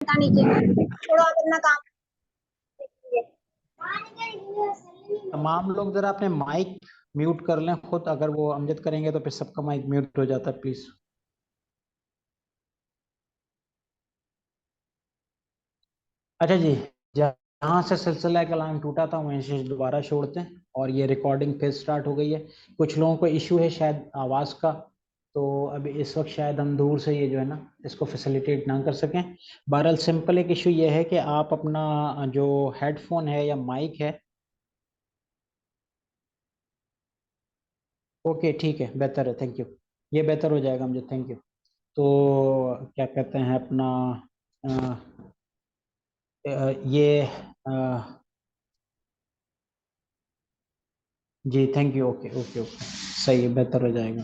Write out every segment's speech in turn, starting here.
नीचे छोड़ो, आप अपना काम कीजिए। तमाम लोग जरा अपने माइक म्यूट कर लें खुद, अगर वो अमजद करेंगे तो फिर सबका माइक म्यूट हो जाता है प्लीज। अच्छा जी, जहाँ से सिलसिला कलाम टूटा था वहीं से दोबारा छोड़ते हैं और ये रिकॉर्डिंग फिर स्टार्ट हो गई है। कुछ लोगों को इशू है शायद आवाज़ का, तो अभी इस वक्त शायद हम दूर से ये जो है ना इसको फैसिलिटेट ना कर सकें। बहरहाल सिंपल एक इशू ये है कि आप अपना जो हेडफोन है या माइक है। ओके ठीक है, बेहतर है, थैंक यू। ये बेहतर हो जाएगा मुझे, थैंक यू। तो क्या कहते हैं अपना अ, ये जी thank you, okay okay okay, सही है, बेहतर हो जाएगा।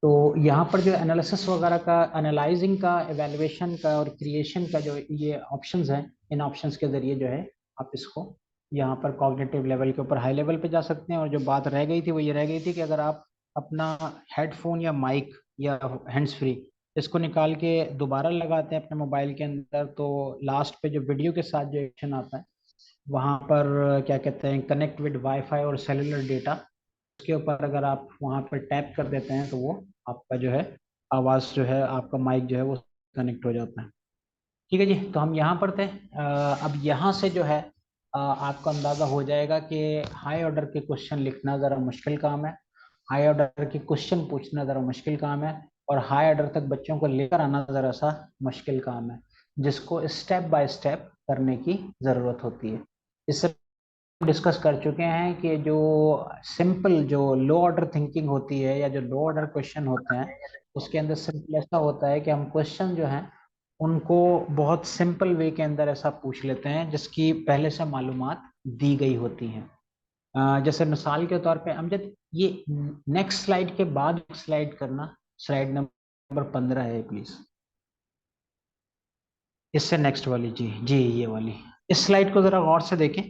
तो यहाँ पर जो एनालिसिस वगैरह का, एनालाइजिंग का, एवेल्युएशन का और क्रिएशन का जो ये ऑप्शंस हैं, इन ऑप्शंस के जरिए जो है आप इसको यहाँ पर कॉग्निटिव लेवल के ऊपर हाई लेवल पे जा सकते हैं। और जो बात रह गई थी वो ये रह गई थी कि अगर आप अपना हेडफोन या माइक या हैंड्स फ्री इसको निकाल के दोबारा लगाते हैं अपने मोबाइल के अंदर, तो लास्ट पे जो वीडियो के साथ जो एक्शन आता है वहाँ पर क्या कहते हैं कनेक्ट विद वाईफाई और सेलुलर डेटा, उसके ऊपर अगर आप वहाँ पर टैप कर देते हैं तो वो आपका जो है आवाज़ जो है, आपका माइक जो है वो कनेक्ट हो जाता है। ठीक है जी, तो हम यहाँ पर थे। अब यहाँ से जो है आपको अंदाज़ा हो जाएगा कि हाई ऑर्डर के क्वेश्चन लिखना ज़रा मुश्किल काम है, हाई ऑर्डर के क्वेश्चन पूछना ज़रा मुश्किल काम है, और हाई ऑर्डर तक बच्चों को लेकर आना ज़रा सा मुश्किल काम है, जिसको स्टेप बाय स्टेप करने की ज़रूरत होती है। इससे डिस्कस कर चुके हैं कि जो सिंपल जो लो ऑर्डर थिंकिंग होती है या जो लो ऑर्डर क्वेश्चन होते हैं, उसके अंदर सिंपल ऐसा होता है कि हम क्वेश्चन जो हैं उनको बहुत सिंपल वे के अंदर ऐसा पूछ लेते हैं जिसकी पहले से मालूमात दी गई होती हैं। जैसे मिसाल के तौर पे अमजद, ये नेक्स्ट स्लाइड के बाद स्लाइड करना, स्लाइड नंबर 15 है प्लीज। इससे नेक्स्ट वाली, जी जी ये वाली, इस स्लाइड को जरा गौर से देखें,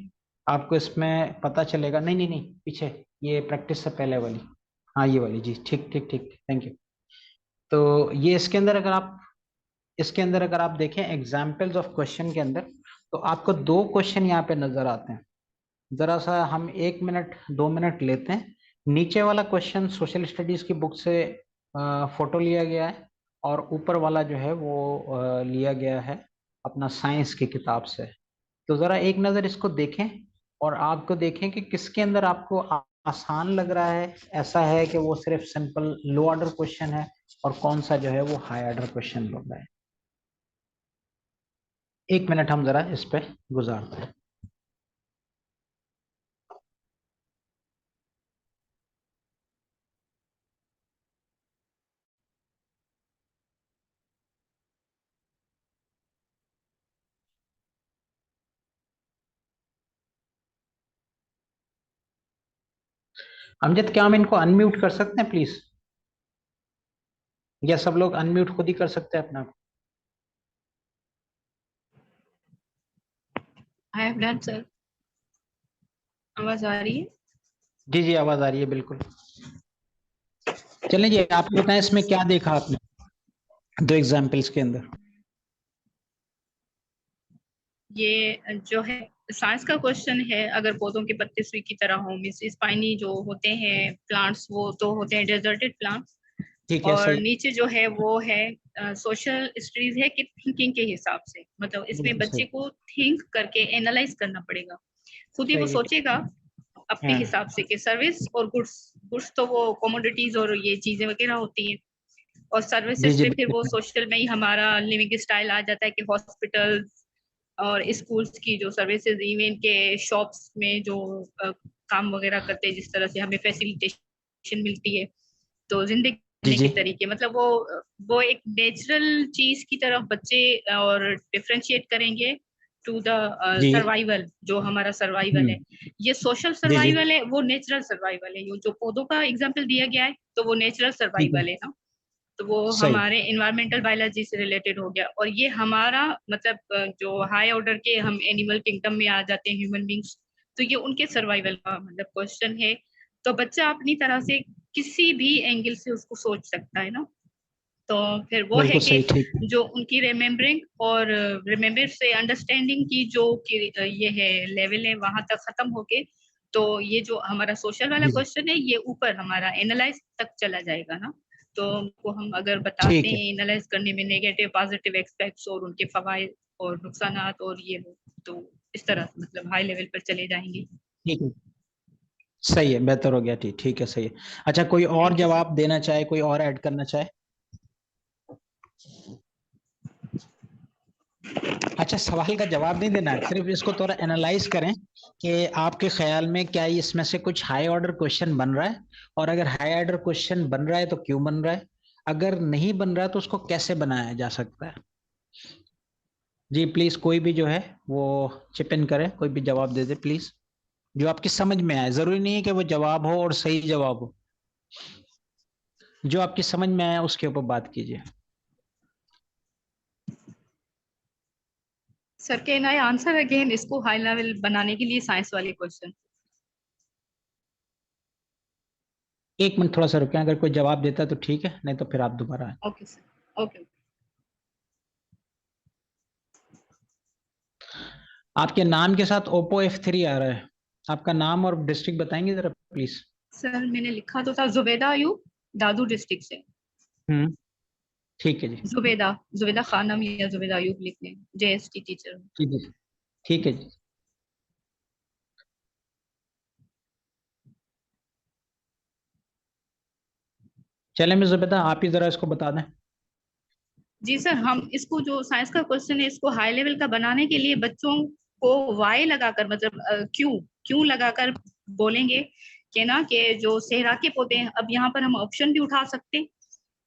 आपको इसमें पता चलेगा। नहीं नहीं नहीं, पीछे, ये प्रैक्टिस से पहले वाली, हाँ ये वाली, जी ठीक ठीक ठीक, थैंक यू। तो ये इसके अंदर अगर आप, इसके अंदर अगर आप देखें एग्जाम्पल्स ऑफ क्वेश्चन के अंदर, तो आपको दो क्वेश्चन यहाँ पे नजर आते हैं। जरा सा हम 1 मिनट 2 मिनट लेते हैं। नीचे वाला क्वेश्चन सोशल स्टडीज की बुक से फोटो लिया गया है, और ऊपर वाला जो है वो लिया गया है अपना साइंस की किताब से। तो जरा एक नजर इसको देखें और आपको देखें कि किसके अंदर आपको आसान लग रहा है, ऐसा है कि वो सिर्फ सिंपल लो ऑर्डर क्वेश्चन है, और कौन सा जो है वो हाई ऑर्डर क्वेश्चन लग रहा है। 1 मिनट हम जरा इस पे गुजारते हैं। अमजद क्या हम इनको अनम्यूट कर सकते हैं प्लीज, या सब लोग अनम्यूट खुद ही कर सकते हैं अपना? I have done sir. आवाज आ रही है? जी जी आवाज आ रही है बिल्कुल। चलिए जी, आप बताएं इसमें क्या देखा आपने दो एग्जाम्पल्स के अंदर। ये जो है साइंस का क्वेश्चन है, अगर पौधों के पत्ते सुई की तरह हो, मीन्स स्पाइनी जो होते हैं प्लांट्स, वो तो होते हैं डेजर्टेड प्लांट्स। ठीक है, और सही, नीचे जो है वो है सोशल स्टडीज है कि थिंकिंग के हिसाब से, मतलब इसमें बिल्कुल बच्चे सही, को थिंक करके एनालाइज करना पड़ेगा। खुद ही वो सही है। सोचेगा अपने हाँ, हिसाब से कि सर्विस और गुड्स, गुड्स तो वो कमोडिटीज और ये चीजें वगैरह होती हैं, और जी सर्विसेज जी पे फिर वो बिल्कुल, सोशल में ही हमारा लिविंग स्टाइल आ जाता है कि हॉस्पिटल और स्कूल्स की जो सर्विसेज, इवन के शॉप्स में जो काम वगैरह करते हैं, जिस तरह से हमें फैसिलिटेशन मिलती है, तो जिंदगी जी जीने जी के तरीके, मतलब वो एक नेचुरल चीज की तरफ बच्चे और डिफ्रेंशिएट करेंगे टू द जी, सर्वाइवल। जो हमारा सर्वाइवल है, ये सोशल जी जी, सर्वाइवल है, वो नेचुरल सर्वाइवल है। ये जो पौधों का एग्जाम्पल दिया गया है, तो वो नेचुरल ठीक है, सर्वाइवल है ना, तो वो सही, हमारे इन्वायरमेंटल बायोलॉजी से रिलेटेड हो गया। और ये हमारा मतलब जो हाई ऑर्डर के हम एनिमल किंगडम में आ जाते हैं, ह्यूमन बींग्स, तो ये उनके सर्वाइवल का मतलब क्वेश्चन है। तो बच्चा अपनी तरह से किसी भी एंगल से उसको सोच सकता है ना। तो फिर वो है बिल्कुल कि सही, ठीक है। जो उनकी रिमेम्बरिंग और रिमेम्बर से अंडरस्टैंडिंग की जो ये है लेवल है वहां तक खत्म होके, तो ये जो हमारा सोशल वाला जी जी, क्वेश्चन है ये ऊपर हमारा एनालाइज तक चला जाएगा ना। तो उनको हम अगर बताते ठीक है, हैं एनालाइज करने में नेगेटिव पॉजिटिव एस्पेक्ट्स और उनके फवायद और नुकसानात और ये तो इस तरह से मतलब हाई लेवल पर चले जाएंगे। ठीक है, सही है, बेहतर हो गया, ठीक, ठीक है, सही है। अच्छा, कोई और थैंक यू सर। जवाब देना चाहे, कोई और ऐड करना चाहे? अच्छा, सवाल का जवाब नहीं देना है, सिर्फ इसको थोड़ा एनालाइज करें कि आपके ख्याल में क्या इसमें से कुछ हाई ऑर्डर क्वेश्चन बन रहा है, और अगर हाई ऑर्डर क्वेश्चन बन रहा है तो क्यों बन रहा है, अगर नहीं बन रहा है तो उसको कैसे बनाया जा सकता है। जी प्लीज, कोई भी जो है वो चिप इन करे, कोई भी जवाब दे दे प्लीज, जो आपकी समझ में आए। जरूरी नहीं है कि वो जवाब हो और सही जवाब हो, जो आपकी समझ में आया उसके ऊपर बात कीजिए। Sir can I answer again इसको हाई लेवल बनाने के लिए साइंस वाले क्वेश्चन? एक मिनट थोड़ा सा रुकें, अगर कोई जवाब देता है तो ठीक है, नहीं तो फिर आप दोबारा आए। Okay sir, okay. आपके नाम के साथ ओप्पो F3 आ रहा है, आपका नाम और डिस्ट्रिक्ट बताएंगे जरा प्लीज। सर मैंने लिखा तो था जुबेदा अयूब, दादू डिस्ट्रिक्ट से। हम्म, ठीक है जी, जुबेदा, जुबेदा खानम या जुबेदा अयूब लिख लें, JST टीचर। ठीक है, ठीक है जी। चले मैं जुबेदा, आप ही जरा इसको बता दें। जी सर, हम इसको जो साइंस का क्वेश्चन है इसको हाई लेवल का बनाने के लिए बच्चों को वाई लगाकर मतलब क्यों क्यों लगाकर बोलेंगे कि ना कि जो सेहरा के पौधे हैं, अब यहाँ पर हम ऑप्शन भी उठा सकते हैं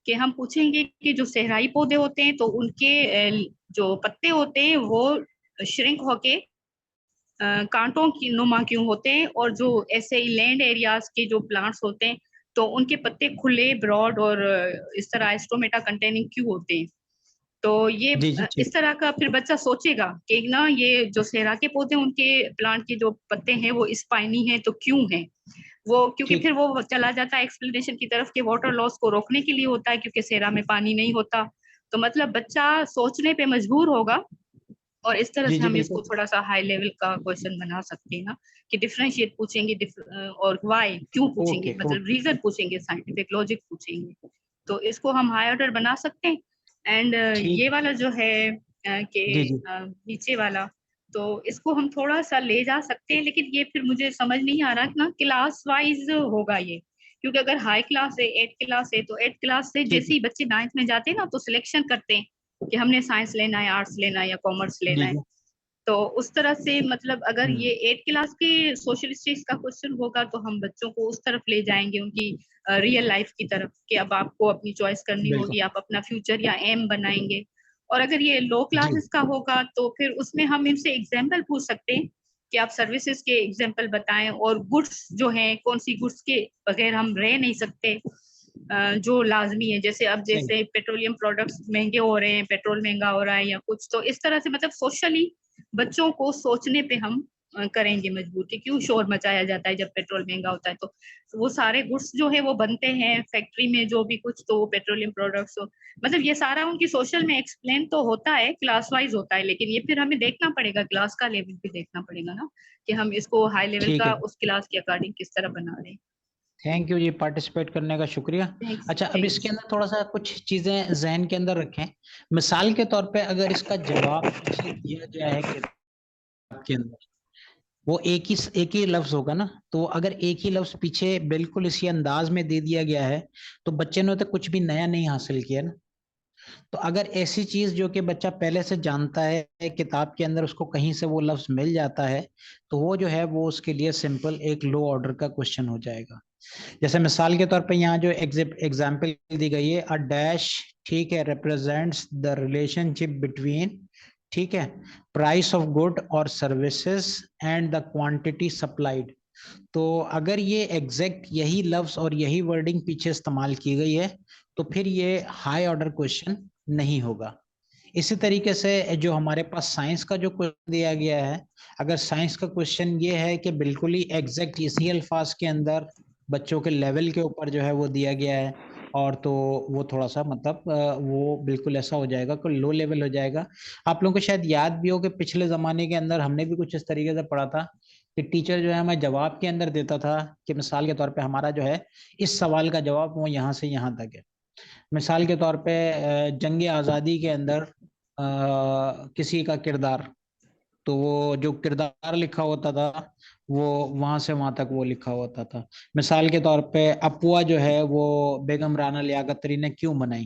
कि हम पूछेंगे कि जो सहराई पौधे होते हैं तो उनके जो पत्ते होते हैं वो श्रिंक होके कांटों की नुमा क्यों होते हैं, और जो ऐसे लैंड एरियाज के जो प्लांट्स होते हैं तो उनके पत्ते खुले ब्रॉड और इस तरह स्टोमेटा कंटेनिंग क्यों होते हैं। तो ये जी जी, इस ठीक। तरह का फिर बच्चा सोचेगा कि ना ये जो सेहरा के पौधे उनके प्लांट के जो पत्ते हैं वो स्पाइनी हैं तो क्यों हैं वो, क्योंकि ठीक, फिर वो चला जाता है एक्सप्लेनेशन की तरफ कि वाटर लॉस को रोकने के लिए होता है क्योंकि सेहरा में पानी नहीं होता। तो मतलब बच्चा सोचने पे मजबूर होगा, और इस तरह जी से जी, हम इसको बिल्कुल। थोड़ा सा हाई लेवल का क्वेश्चन बना सकते हैं ना कि डिफरेंशिएट पूछेंगे और व्हाई क्यों पूछेंगे, ओके मतलब ओके, रीजन पूछेंगे, साइंटिफिक लॉजिक पूछेंगे। तो इसको हम हाई ऑर्डर बना सकते हैं। एंड ये ठीक। वाला जो है जी कि जी, नीचे वाला, तो इसको हम थोड़ा सा ले जा सकते हैं, लेकिन ये फिर मुझे समझ नहीं आ रहा कि ना क्लास वाइज होगा ये, क्योंकि अगर हाई क्लास है 8 क्लास है तो 8 क्लास से ठीक जैसे ही बच्चे 9th में जाते हैं ना तो सिलेक्शन करते हैं कि हमने साइंस लेना है, आर्ट्स लेना है या कॉमर्स जी लेना है। जी। तो उस तरह से मतलब अगर हम्म, ये 8 क्लास के सोशल स्टडीज का क्वेश्चन होगा तो हम बच्चों को उस तरफ ले जाएंगे उनकी रियल लाइफ की तरफ कि अब आपको अपनी चॉइस करनी बिल्कुल। होगी, आप अपना फ्यूचर या एम बनाएंगे। और अगर ये लो जी क्लासेस का होगा तो फिर उसमें हम इनसे एग्जाम्पल पूछ सकते हैं कि आप सर्विसेज के एग्जाम्पल बताएं, और गुड्स जो हैं कौन सी गुड्स के बगैर हम रह नहीं सकते जो लाजमी है, जैसे अब सही, जैसे पेट्रोलियम प्रोडक्ट्स महंगे हो रहे हैं, पेट्रोल महंगा हो रहा है या कुछ, तो इस तरह से मतलब सोशली बच्चों को सोचने पे हम करेंगे मजबूर कि क्यों शोर मचाया जाता है जब पेट्रोल महंगा होता है। तो वो सारे गुड्स जो है वो बनते हैं फैक्ट्री में जो भी कुछ, तो पेट्रोलियम प्रोडक्ट्स हो, मतलब ये सारा उनकी सोशल में एक्सप्लेन तो होता है, क्लास वाइज होता है, लेकिन ये फिर हमें देखना पड़ेगा, क्लास का लेवल भी देखना पड़ेगा ना कि हम इसको हाई लेवल ठीक का है। उस क्लास के अकॉर्डिंग किस तरह बना रहे हैं। थैंक यू जी, पार्टिसिपेट करने का शुक्रिया। थैंक्स, अच्छा, अब थैंक्स। इसके अंदर थोड़ा सा कुछ चीजें जहन के अंदर रखें। मिसाल के तौर पे अगर इसका जवाब पीछे दिया गया है किताब के अंदर, वो एक ही लफ्ज होगा ना, तो अगर एक ही लफ्ज पीछे बिल्कुल इसी अंदाज में दे दिया गया है तो बच्चे ने तो कुछ भी नया नहीं हासिल किया ना। तो अगर ऐसी चीज जो कि बच्चा पहले से जानता है किताब के अंदर, उसको कहीं से वो लफ्ज मिल जाता है, तो वो जो है वो उसके लिए सिंपल एक लो ऑर्डर का क्वेश्चन हो जाएगा। जैसे मिसाल के तौर पे यहाँ जो एग्जाम्पल दी गई है, अ डैश, ठीक है, रिप्रेजेंट्स द रिलेशनशिप बिटवीन, ठीक है, प्राइस ऑफ गुड और services and the quantity supplied. तो अगर ये एग्जैक्ट यही लफ्ज और यही वर्डिंग पीछे इस्तेमाल की गई है तो फिर ये हाई ऑर्डर क्वेश्चन नहीं होगा। इसी तरीके से जो हमारे पास साइंस का जो क्वेश्चन दिया गया है, अगर साइंस का क्वेश्चन ये है कि बिल्कुल ही एग्जैक्ट इसी अल्फाज के अंदर बच्चों के लेवल के ऊपर जो है वो दिया गया है, और तो वो थोड़ा सा मतलब वो बिल्कुल ऐसा हो जाएगा कि लो लेवल हो जाएगा। आप लोगों को शायद याद भी हो कि पिछले जमाने के अंदर हमने भी कुछ इस तरीके से पढ़ा था कि टीचर जो है हमें जवाब के अंदर देता था कि मिसाल के तौर पे हमारा जो है इस सवाल का जवाब वो यहाँ से यहाँ तक है। मिसाल के तौर पे जंग आज़ादी के अंदर किसी का किरदार, तो वो जो किरदार लिखा होता था वो वहां से वहां तक वो लिखा होता था। मिसाल के तौर पे अपुआ जो है वो बेगम राना लियाकत अली ने क्यों बनाई,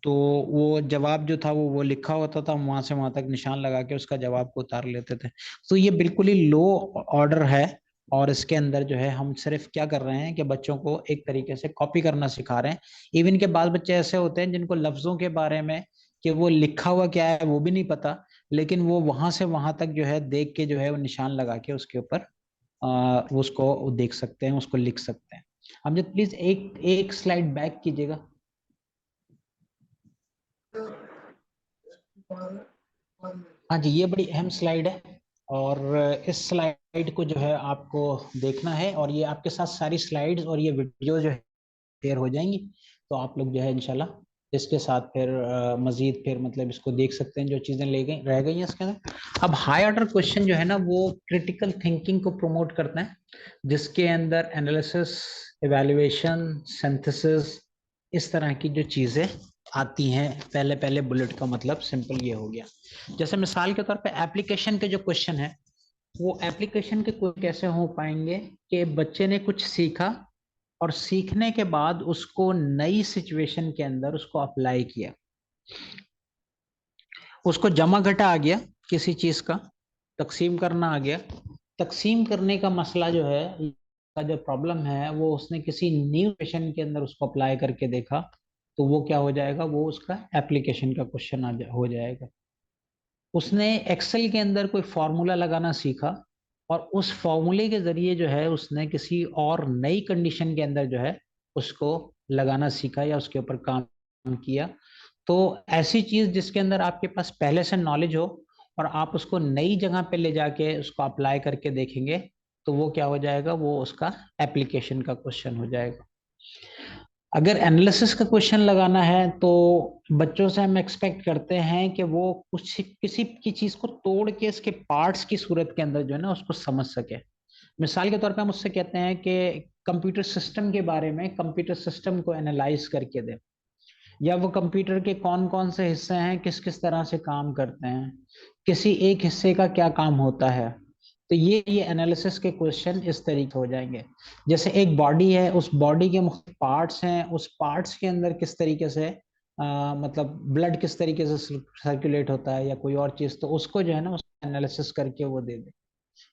तो वो जवाब जो था वो लिखा होता था, वहां से वहां तक निशान लगा के उसका जवाब को उतार लेते थे। तो ये बिल्कुल ही लो ऑर्डर है, और इसके अंदर जो है हम सिर्फ क्या कर रहे हैं कि बच्चों को एक तरीके से कॉपी करना सिखा रहे हैं। इवन के बाद बच्चे ऐसे होते हैं जिनको लफ्जों के बारे में कि वो लिखा हुआ क्या है वो भी नहीं पता, लेकिन वो वहां से वहां तक जो है देख के जो है वो निशान लगा के उसके ऊपर वो उसको देख सकते हैं, उसको लिख सकते हैं। हम जब प्लीज एक एक स्लाइड बैक कीजिएगा। हाँ जी, ये बड़ी अहम स्लाइड है, और इस स्लाइड को जो है आपको देखना है, और ये आपके साथ सारी स्लाइड्स और ये वीडियो जो है शेयर हो जाएंगी, तो आप लोग जो है इंशाल्लाह इसके साथ फिर मजीद फिर मतलब इसको देख सकते हैं जो चीजें ले गई रह गई हैं इसके अंदर। अब हाई ऑर्डर क्वेश्चन जो है ना वो क्रिटिकल थिंकिंग को प्रमोट करते हैं, जिसके अंदर एनालिसिस, इवैल्यूएशन, सिंथेसिस, इस तरह की जो चीजें आती हैं। पहले पहले बुलेट का मतलब सिंपल ये हो गया। जैसे मिसाल के तौर पे एप्लीकेशन के जो क्वेश्चन है, वो एप्लीकेशन के कैसे हो पाएंगे कि बच्चे ने कुछ सीखा और सीखने के बाद उसको नई सिचुएशन के अंदर उसको अप्लाई किया, उसको जमा घटा आ गया, किसी चीज का तकसीम करना आ गया। तकसीम करने का मसला जो है का जो प्रॉब्लम है वो उसने किसी न्यू सिचुएशन के अंदर उसको अप्लाई करके देखा, तो वो क्या हो जाएगा, वो उसका एप्लीकेशन का क्वेश्चन हो जाएगा। उसने एक्सेल के अंदर कोई फॉर्मूला लगाना सीखा और उस फॉर्मूले के जरिए जो है उसने किसी और नई कंडीशन के अंदर जो है उसको लगाना सीखा या उसके ऊपर काम किया। तो ऐसी चीज जिसके अंदर आपके पास पहले से नॉलेज हो और आप उसको नई जगह पे ले जाके उसको अप्लाई करके देखेंगे, तो वो क्या हो जाएगा, वो उसका एप्लीकेशन का क्वेश्चन हो जाएगा। अगर एनालिसिस का क्वेश्चन लगाना है तो बच्चों से हम एक्सपेक्ट करते हैं कि वो कुछ किसी की चीज को तोड़ के इसके पार्ट्स की सूरत के अंदर जो है ना उसको समझ सके। मिसाल के तौर पे हम उससे कहते हैं कि कंप्यूटर सिस्टम के बारे में, कंप्यूटर सिस्टम को एनालाइज करके दे, या वो कंप्यूटर के कौन कौन से हिस्से हैं, किस किस तरह से काम करते हैं, किसी एक हिस्से का क्या काम होता है। तो ये एनालिसिस के क्वेश्चन इस तरीके हो जाएंगे। जैसे एक बॉडी है, उस बॉडी के मुख्तलिफ पार्ट्स हैं, उस पार्ट्स के अंदर किस तरीके से मतलब ब्लड किस तरीके से सर्कुलेट होता है या कोई और चीज, तो उसको जो है ना उसको एनालिसिस करके वो दे दे।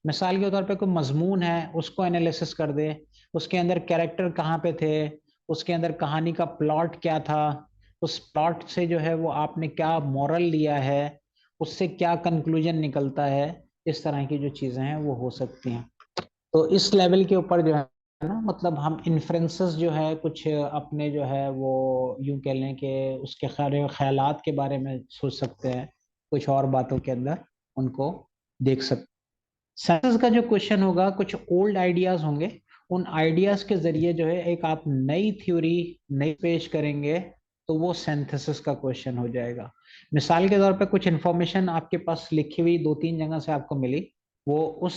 मिसाल के तौर पे कोई मजमून है उसको एनालिसिस कर दे, उसके अंदर कैरेक्टर कहाँ पे थे, उसके अंदर कहानी का प्लॉट क्या था, उस प्लॉट से जो है वो आपने क्या मॉरल लिया है, उससे क्या कंक्लूजन निकलता है। इस तरह की जो चीजें हैं वो हो सकती हैं। तो इस लेवल के ऊपर जो है ना मतलब हम इन्फ्रेंसेस जो है कुछ अपने जो है वो यूं कह लें कि उसके ख्यालात के बारे में सोच सकते हैं, कुछ और बातों के अंदर उनको देख सकते। सेंसस का जो क्वेश्चन होगा कुछ ओल्ड आइडियाज होंगे, उन आइडियाज के जरिए जो है एक आप नई थ्योरी नई पेश करेंगे, तो वो सिंथेसिस का क्वेश्चन हो जाएगा। मिसाल के तौर पे कुछ इंफॉर्मेशन आपके पास लिखी हुई दो तीन जगह से आपको मिली, वो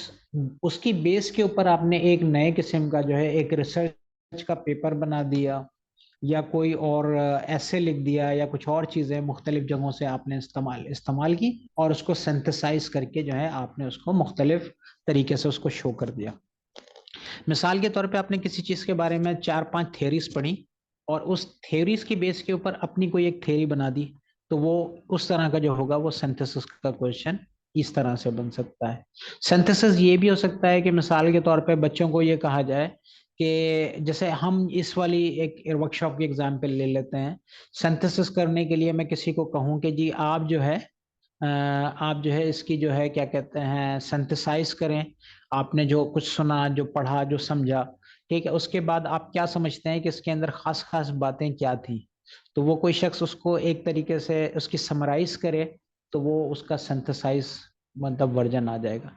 उसकी बेस के ऊपर आपने एक नए किस्म का जो है एक रिसर्च का पेपर बना दिया, या कोई और ऐसे लिख दिया, या कुछ और चीजें मुख्तलिफ जगहों से आपने इस्तेमाल इस्तेमाल की और उसको सिंथेसाइज करके जो है आपने उसको मुख्तलिफ तरीके से उसको शो कर दिया। मिसाल के तौर पे आपने किसी चीज के बारे में चार पांच थेरीज पढ़ी और उस थेरीज की बेस के ऊपर अपनी कोई एक थेरी बना दी, तो वो उस तरह का जो होगा वो सिंथेसिस का क्वेश्चन इस तरह से बन सकता है। सिंथेसिस ये भी हो सकता है कि मिसाल के तौर पे बच्चों को ये कहा जाए कि जैसे हम इस वाली एक वर्कशॉप की एग्जाम्पल ले लेते हैं। सिंथेसिस करने के लिए मैं किसी को कहूँ कि जी आप जो है इसकी जो है क्या कहते हैं सिंथेसाइज करें, आपने जो कुछ सुना, जो पढ़ा, जो समझा, ठीक है, उसके बाद आप क्या समझते हैं कि इसके अंदर खास खास बातें क्या थी, तो वो कोई शख्स उसको एक तरीके से उसकी समराइज करे, तो वो उसका सिंथेसाइज मतलब वर्जन आ जाएगा।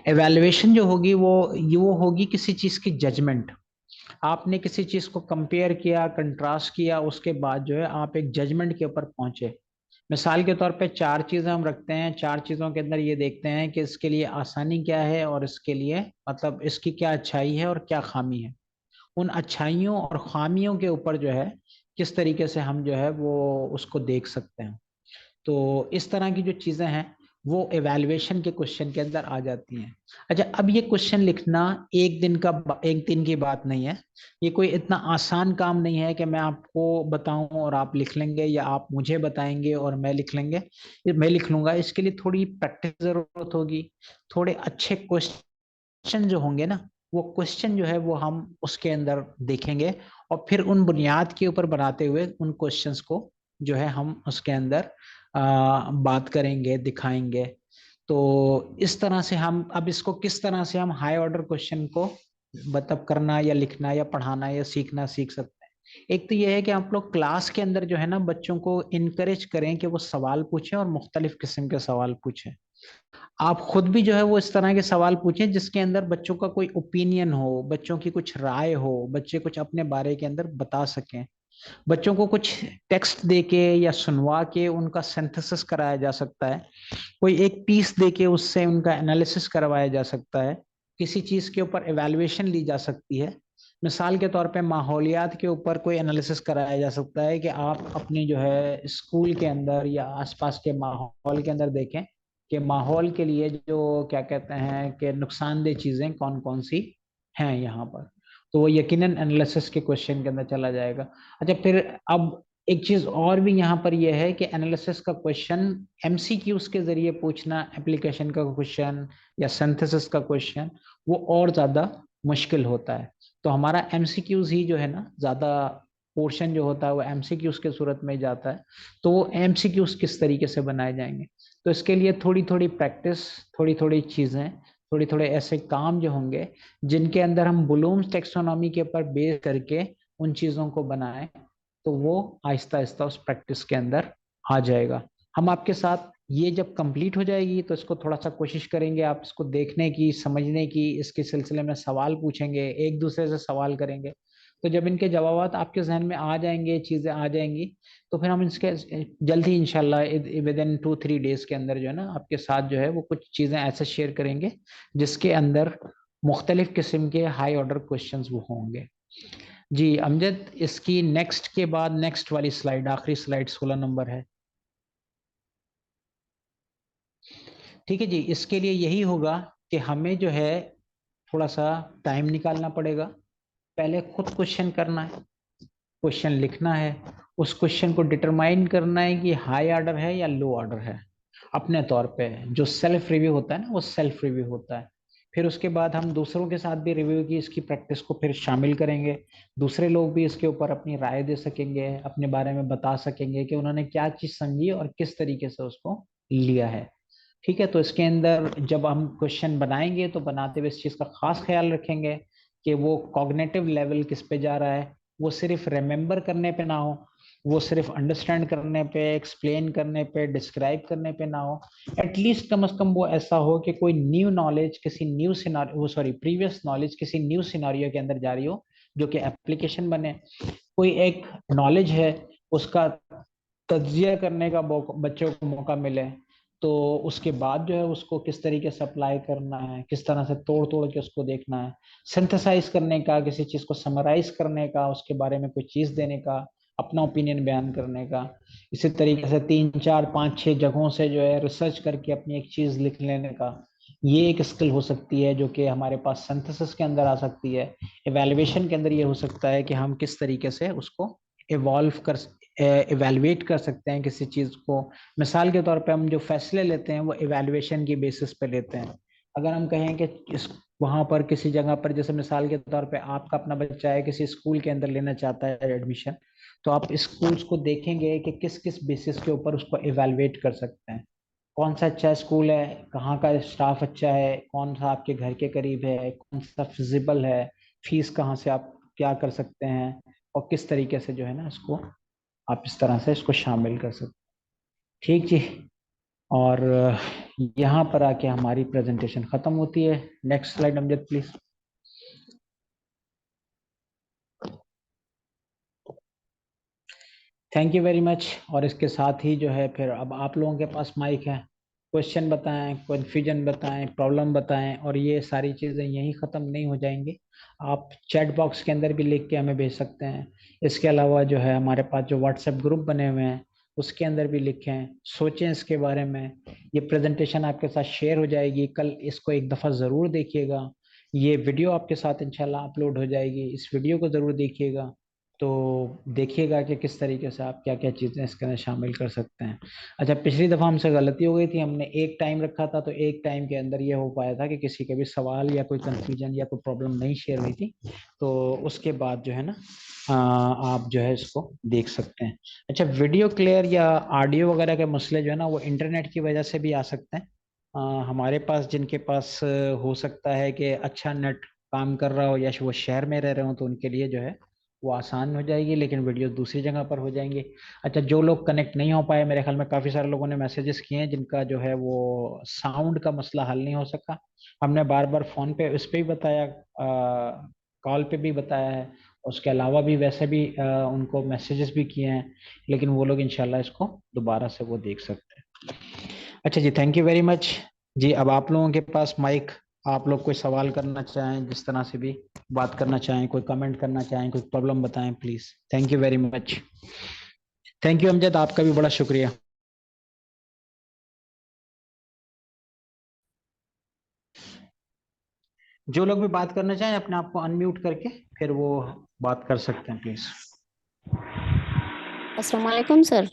एवेल्युएशन जो होगी वो होगी किसी चीज की जजमेंट, आपने किसी चीज को कंपेयर किया, कंट्रास्ट किया, उसके बाद जो है आप एक जजमेंट के ऊपर पहुंचे। मिसाल के तौर पे चार चीजें हम रखते हैं, चार चीजों के अंदर ये देखते हैं कि इसके लिए आसानी क्या है और इसके लिए मतलब इसकी क्या अच्छाई है और क्या खामी है। उन अच्छाइयों और खामियों के ऊपर जो है किस तरीके से हम जो है वो उसको देख सकते हैं। तो इस तरह की जो चीजें हैं वो एवेल्युएशन के क्वेश्चन के अंदर आ जाती हैं। अच्छा, अब ये क्वेश्चन लिखना एक दिन की बात नहीं है। ये कोई इतना आसान काम नहीं है कि मैं आपको बताऊं और आप लिख लेंगे, या आप मुझे बताएंगे और मैं लिख लेंगे, मैं लिख लूंगा। इसके लिए थोड़ी प्रैक्टिस जरूरत होगी। थोड़े अच्छे क्वेश्चन जो होंगे ना, वो क्वेश्चन जो है वो हम उसके अंदर देखेंगे, और फिर उन बुनियाद के ऊपर बनाते हुए उन क्वेश्चंस को जो है हम उसके अंदर बात करेंगे, दिखाएंगे। तो इस तरह से हम अब इसको किस तरह से हम हाई ऑर्डर क्वेश्चन को मतलब करना या लिखना या पढ़ाना या सीखना सीख सकते हैं। एक तो ये है कि आप लोग क्लास के अंदर जो है ना बच्चों को इनकरेज करें कि वो सवाल पूछें और मुख्तलिफ किस्म के सवाल पूछें। आप खुद भी जो है वो इस तरह के सवाल पूछें जिसके अंदर बच्चों का कोई ओपिनियन हो, बच्चों की कुछ राय हो, बच्चे कुछ अपने बारे के अंदर बता सकें। बच्चों को कुछ टेक्स्ट देके या सुनवा के उनका सिंथेसिस कराया जा सकता है। कोई एक पीस देके उससे उनका एनालिसिस करवाया जा सकता है। किसी चीज के ऊपर एवेल्युएशन ली जा सकती है। मिसाल के तौर पे माहौलियात के ऊपर कोई एनालिसिस कराया जा सकता है कि आप अपनी जो है स्कूल के अंदर या आसपास के माहौल के अंदर देखें कि माहौल के लिए जो क्या कहते हैं कि नुकसानदेह चीजें कौन कौन सी हैं यहाँ पर। तो वो यकीनन एनालिसिस के क्वेश्चन के अंदर चला जाएगा। अच्छा, फिर अब एक चीज और भी यहाँ पर यह है कि एनालिसिस का क्वेश्चन एमसीक्यूज के जरिए पूछना, एप्लीकेशन का क्वेश्चन या सिंथेसिस का क्वेश्चन, वो और ज्यादा मुश्किल होता है। तो हमारा एमसीक्यूज ही जो है ना ज्यादा पोर्शन जो होता है वो एमसीक्यूज के सूरत में जाता है। तो वो एमसीक्यूज किस तरीके से बनाए जाएंगे, तो इसके लिए थोड़ी थोड़ी प्रैक्टिस, थोड़ी थोड़ी चीजें, थोड़े थोड़े ऐसे काम जो होंगे जिनके अंदर हम ब्लूम्स टेक्सोनॉमी के ऊपर बेस करके उन चीजों को बनाएं, तो वो आहिस्ता आहिस्ता उस प्रैक्टिस के अंदर आ जाएगा। हम आपके साथ ये जब कंप्लीट हो जाएगी तो इसको थोड़ा सा कोशिश करेंगे आप इसको देखने की, समझने की, इसके सिलसिले में सवाल पूछेंगे, एक दूसरे से सवाल करेंगे। तो जब इनके जवाब आपके जहन में आ जाएंगे, चीजें आ जाएंगी, तो फिर हम इसके जल्द ही इंशाल्लाह विद इन 2-3 डेज के अंदर जो है ना आपके साथ जो है वो कुछ चीजें ऐसे शेयर करेंगे जिसके अंदर मुख्तलिफ किस्म के हाई ऑर्डर क्वेश्चंस वो होंगे। जी अमजद, इसकी नेक्स्ट के बाद नेक्स्ट वाली स्लाइड, आखिरी स्लाइड 16 नंबर है। ठीक है जी, इसके लिए यही होगा कि हमें जो है थोड़ा सा टाइम निकालना पड़ेगा। पहले खुद क्वेश्चन करना है, क्वेश्चन लिखना है, उस क्वेश्चन को डिटरमाइन करना है कि हाई ऑर्डर है या लो ऑर्डर है अपने तौर पे। जो सेल्फ रिव्यू होता है ना, वो सेल्फ रिव्यू होता है। फिर उसके बाद हम दूसरों के साथ भी रिव्यू की इसकी प्रैक्टिस को फिर शामिल करेंगे। दूसरे लोग भी इसके ऊपर अपनी राय दे सकेंगे, अपने बारे में बता सकेंगे कि उन्होंने क्या चीज समझी और किस तरीके से उसको लिया है। ठीक है, तो इसके अंदर जब हम क्वेश्चन बनाएंगे तो बनाते हुए इस चीज का खास ख्याल रखेंगे कि वो कॉग्निटिव लेवल किस पे जा रहा है। वो सिर्फ रिमेम्बर करने पे ना हो, वो सिर्फ अंडरस्टैंड करने पे, एक्सप्लेन करने पे, डिस्क्राइब करने पे ना हो। एटलीस्ट कम से कम वो ऐसा हो कि कोई न्यू नॉलेज किसी न्यू सिनारियो, वो सॉरी प्रीवियस नॉलेज किसी न्यू सिनारियो के अंदर जा रही हो जो कि एप्लीकेशन बने। कोई एक नॉलेज है उसका तज्जिया करने का बच्चों को मौका मिले, तो उसके बाद जो है उसको किस तरीके से अप्लाई करना है, किस तरह से तोड़ तोड़ के उसको देखना है, सिंथेसाइज करने का, किसी चीज को समराइज करने का, उसके बारे में कोई चीज देने का, अपना ओपिनियन बयान करने का। इसी तरीके से 3-4-5-6 जगहों से जो है रिसर्च करके अपनी एक चीज लिख लेने का, ये एक स्किल हो सकती है जो कि हमारे पास सिंथेसिस के अंदर आ सकती है। इवैल्यूएशन के अंदर ये हो सकता है कि हम किस तरीके से उसको इवॉल्व कर इवेलुएट कर सकते हैं किसी चीज को। मिसाल के तौर पे हम जो फैसले लेते हैं वो इवेलुएशन की बेसिस पे लेते हैं। अगर हम कहें कि इस वहां पर किसी जगह पर, जैसे मिसाल के तौर पे आपका अपना बच्चा है किसी स्कूल के अंदर लेना चाहता है एडमिशन, तो आप स्कूल्स को देखेंगे कि किस किस बेसिस के ऊपर उसको इवेलुएट कर सकते हैं। कौन सा अच्छा स्कूल है, कहाँ का स्टाफ अच्छा है, कौन सा आपके घर के करीब है, कौन सा फिजिबल है, फीस कहाँ से आप क्या कर सकते हैं, और किस तरीके से जो है ना इसको आप इस तरह से इसको शामिल कर सकते। ठीक जी। और यहाँ पर आके हमारी प्रेजेंटेशन खत्म होती है। Next slide Amjad please. Thank you very much. और इसके साथ ही जो है फिर अब आप लोगों के पास माइक है, क्वेश्चन बताएं, कन्फ्यूजन बताएं, प्रॉब्लम बताएं, और ये सारी चीज़ें यहीं ख़त्म नहीं हो जाएंगी। आप चैट बॉक्स के अंदर भी लिख के हमें भेज सकते हैं। इसके अलावा जो है हमारे पास जो व्हाट्सएप ग्रुप बने हुए हैं उसके अंदर भी लिखें, सोचें इसके बारे में। ये प्रेजेंटेशन आपके साथ शेयर हो जाएगी, कल इसको एक दफ़ा ज़रूर देखिएगा। ये वीडियो आपके साथ इंशाल्लाह अपलोड हो जाएगी, इस वीडियो को ज़रूर देखिएगा। तो देखिएगा कि किस तरीके से आप क्या क्या चीज़ें इसके अंदर शामिल कर सकते हैं। अच्छा, पिछली दफ़ा हमसे गलती हो गई थी, हमने एक टाइम रखा था, तो एक टाइम के अंदर ये हो पाया था कि किसी के भी सवाल या कोई कंफ्यूजन या कोई प्रॉब्लम नहीं शेयर हुई थी। तो उसके बाद जो है ना आप जो है इसको देख सकते हैं। अच्छा, वीडियो क्लियर या ऑडियो वगैरह के मसले जो है ना वो इंटरनेट की वजह से भी आ सकते हैं। हमारे पास जिनके पास हो सकता है कि अच्छा नेट काम कर रहा हो या वो शहर में रह रहे हो, तो उनके लिए जो है वो आसान हो जाएगी, लेकिन वीडियो दूसरी जगह पर हो जाएंगे। अच्छा, जो लोग कनेक्ट नहीं हो पाए, मेरे ख्याल में काफी सारे लोगों ने मैसेजेस किए हैं जिनका जो है वो साउंड का मसला हल नहीं हो सका। हमने बार बार फोन पे उस पे भी बताया, कॉल पे भी बताया है, उसके अलावा भी वैसे भी उनको मैसेजेस भी किए हैं, लेकिन वो लोग इंशाल्लाह इसको दोबारा से वो देख सकते हैं। अच्छा जी, थैंक यू वेरी मच जी। अब आप लोगों के पास माइक, आप लोग कोई सवाल करना चाहें, जिस तरह से भी बात करना चाहें, कोई कमेंट करना चाहें, कोई प्रॉब्लम बताएं please. Thank you very much. Thank you Amjad, आपका भी बड़ा शुक्रिया। जो लोग भी बात करना चाहें अपने आप को अनम्यूट करके फिर वो बात कर सकते हैं प्लीज। अस्सलाम वालेकुम सर।